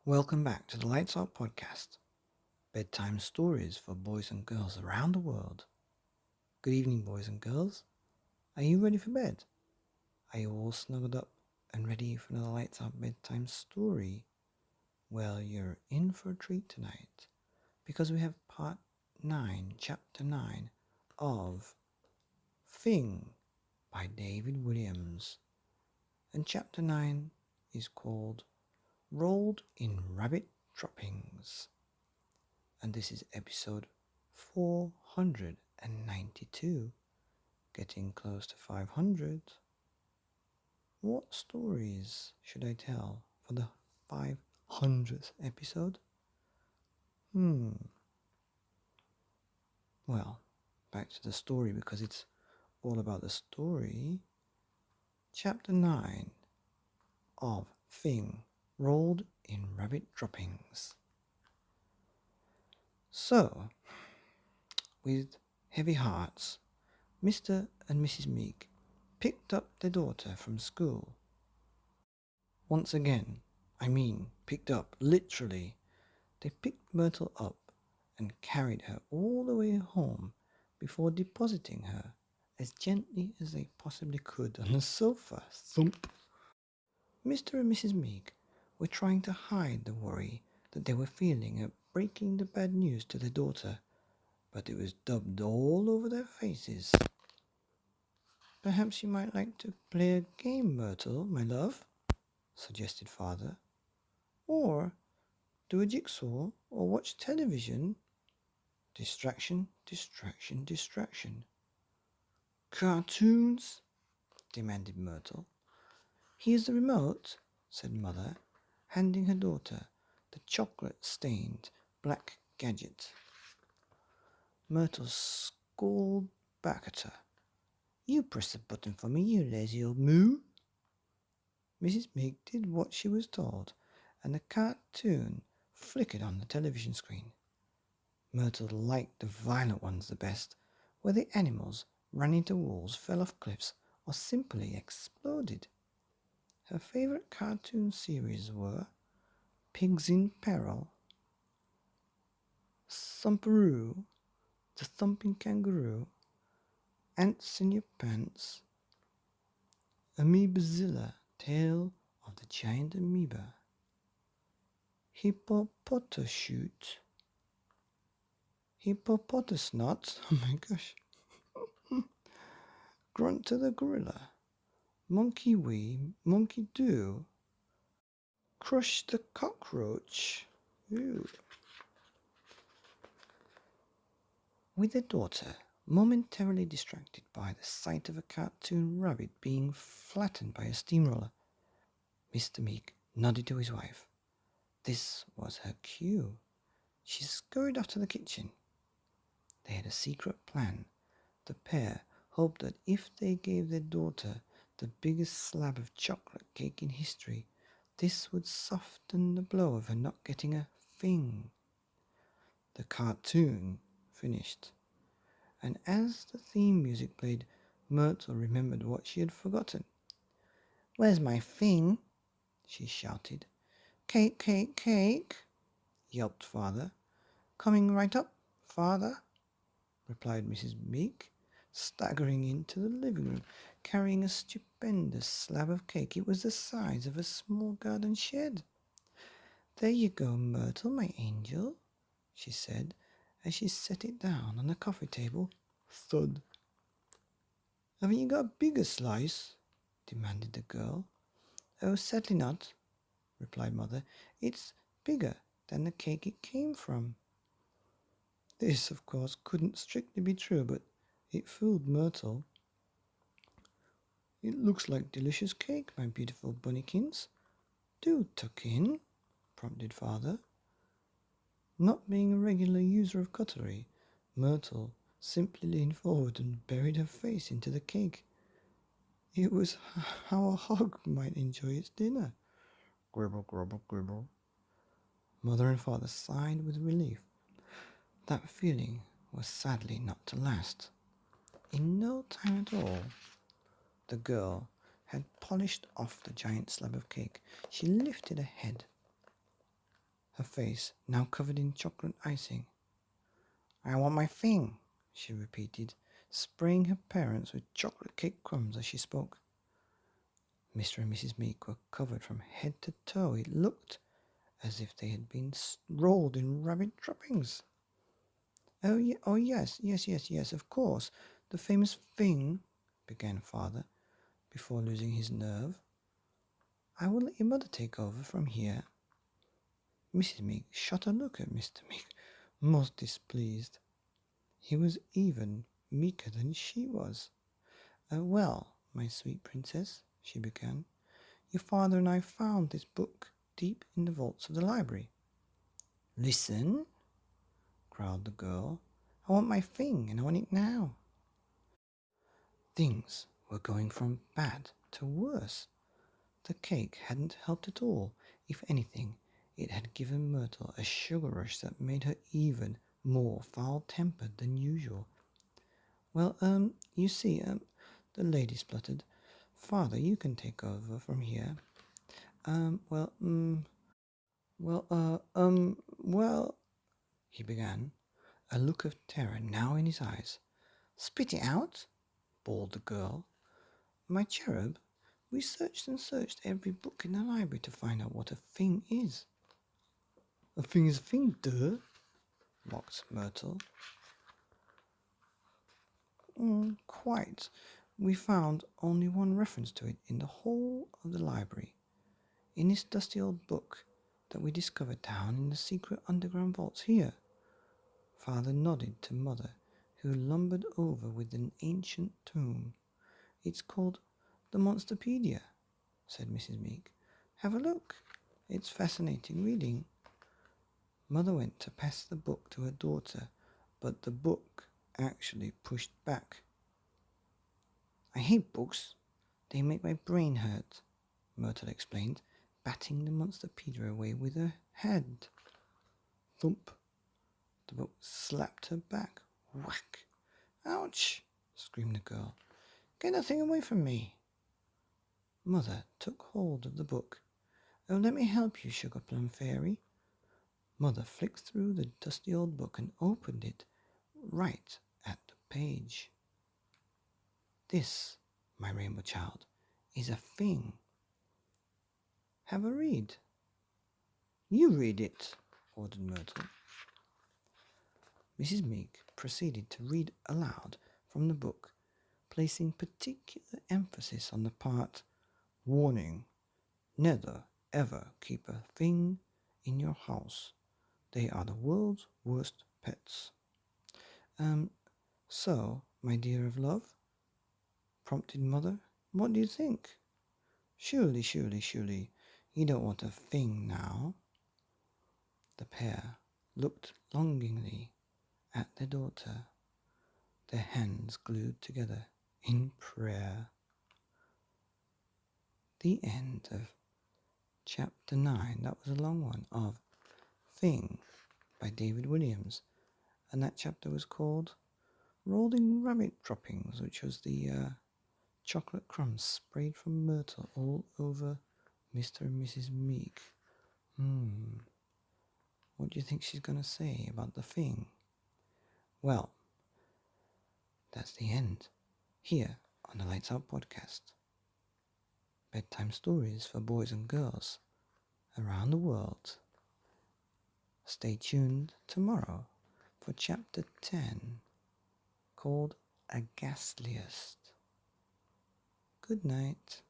Welcome back to the Lights Out podcast, bedtime stories for boys and girls around the world. Good evening, boys and girls. Are you ready for bed? Are you all snuggled up and ready for another Lights Out bedtime story? Well, you're in for a treat tonight because we have part 9, chapter 9 of Fing by David Williams. And chapter 9 is called Rolled in Rabbit Droppings. And this is episode 492, getting close to 500. What stories should I tell for the 500th episode? Well, back to the story because it's all about the story. Chapter 9 of Fing, Rolled in Rabbit Droppings. So, with heavy hearts, Mr. and Mrs. Meek picked up their daughter from school. Once again, picked up, literally. They picked Myrtle up and carried her all the way home before depositing her as gently as they possibly could on the sofa. Thump! Mr. and Mrs. Meek were trying to hide the worry that they were feeling at breaking the bad news to their daughter, but it was dubbed all over their faces. "Perhaps you might like to play a game, Myrtle, my love," suggested Father. "Or do a jigsaw, or watch television." Distraction, distraction, distraction. "Cartoons?" demanded Myrtle. "Here's the remote," said Mother, handing her daughter the chocolate-stained black gadget. Myrtle scolded back at her. "You press the button for me, you lazy old moo." Mrs. Meek did what she was told, and the cartoon flickered on the television screen. Myrtle liked the violent ones the best, where the animals ran into walls, fell off cliffs, or simply exploded. Her favourite cartoon series were Pigs in Peril, Thumperoo, The Thumping Kangaroo, Ants in Your Pants, Amoebazilla, Tale of the Giant Amoeba, Hippopotashoot, Hippopotasnot, oh my gosh, Grunter the Gorilla, Monkey Wee, Monkey Do, Crush the Cockroach. Ew. With their daughter momentarily distracted by the sight of a cartoon rabbit being flattened by a steamroller, Mr. Meek nodded to his wife. This was her cue. She scurried off to the kitchen. They had a secret plan. The pair hoped that if they gave their daughter the biggest slab of chocolate cake in history, this would soften the blow of her not getting a Fing. The cartoon finished, and as the theme music played, Myrtle remembered what she had forgotten. "Where's my Fing?" she shouted. "Cake, cake, cake," yelped Father. "Coming right up, Father," replied Mrs. Meek, staggering into the living room, carrying a stupendous slab of cake. It was the size of a small garden shed. "There you go, Myrtle, my angel," she said, as she set it down on the coffee table. Thud. "Haven't you got a bigger slice?" demanded the girl. "Oh, certainly not," replied Mother. "It's bigger than the cake it came from." This, of course, couldn't strictly be true, but it fooled Myrtle. "It looks like delicious cake, my beautiful bunnykins. Do tuck in," prompted Father. Not being a regular user of cutlery, Myrtle simply leaned forward and buried her face into the cake. It was how a hog might enjoy its dinner. Gribble, gribble, gribble. Mother and Father sighed with relief. That feeling was sadly not to last. In no time at all, the girl had polished off the giant slab of cake. She lifted her head. her face now covered in chocolate icing. "I want my Fing," she repeated, spraying her parents with chocolate cake crumbs as she spoke. Mr. and Mrs. Meek were covered from head to toe. It looked as if they had been rolled in rabbit droppings. "Oh, yes, of course. The famous Fing," began father, before losing his nerve. "I will let your mother take over from here." Mrs. Meek shot a look at Mr. Meek, most displeased. He was even meeker than she was. "Well, my sweet princess," she began, "your father and I found this book deep in the vaults of the library." "Listen," growled the girl. "I want my Fing, and I want it now." Things were going from bad to worse. The cake hadn't helped at all. If anything, it had given Myrtle a sugar rush that made her even more foul-tempered than usual. "Well, you see, the lady spluttered, "Father, you can take over from here." Well, well, he began, a look of terror now in his eyes. "Spit it out," bawled the girl. "My cherub, we searched and searched every book in the library to find out what a Fing is." "A Fing is a Fing, duh," mocked Myrtle. Quite. We found only one reference to it in the whole of the library. In this dusty old book that we discovered down in the secret underground vaults here." Father nodded to Mother, who lumbered over with an ancient tome. "It's called the Monsterpedia," said Mrs. Meek. "Have a look. It's fascinating reading." Mother went to pass the book to her daughter, but the book actually pushed back. "I hate books. They make my brain hurt," Myrtle explained, batting the Monsterpedia away with her hand. Thump! The book slapped her back. Whack! "Ouch!" screamed the girl. "Get that thing away from me." Mother took hold of the book. "Oh, let me help you, Sugar Plum Fairy." Mother flicked through the dusty old book and opened it right at the page. "This, my rainbow child, is a Fing. Have a read." "You read it," ordered Myrtle. Mrs. Meek proceeded to read aloud from the book, placing particular emphasis on the part, "Warning, never ever keep a Fing in your house. They are the world's worst pets." So, my dear of love," prompted Mother, "what do you think? Surely, you don't want a Fing now." The pair looked longingly at their daughter, their hands glued together in prayer. The end of Chapter 9. That was a long one, of Fing by David Williams, and that chapter was called Rolling Rabbit Droppings, which was the chocolate crumbs sprayed from Myrtle all over Mr. and Mrs. Meek. What do you think she's going to say about the Fing? Well, that's the end, here on the Lights Out podcast. Bedtime stories for boys and girls around the world. Stay tuned tomorrow for Chapter 10, called A Ghastliest. Good night.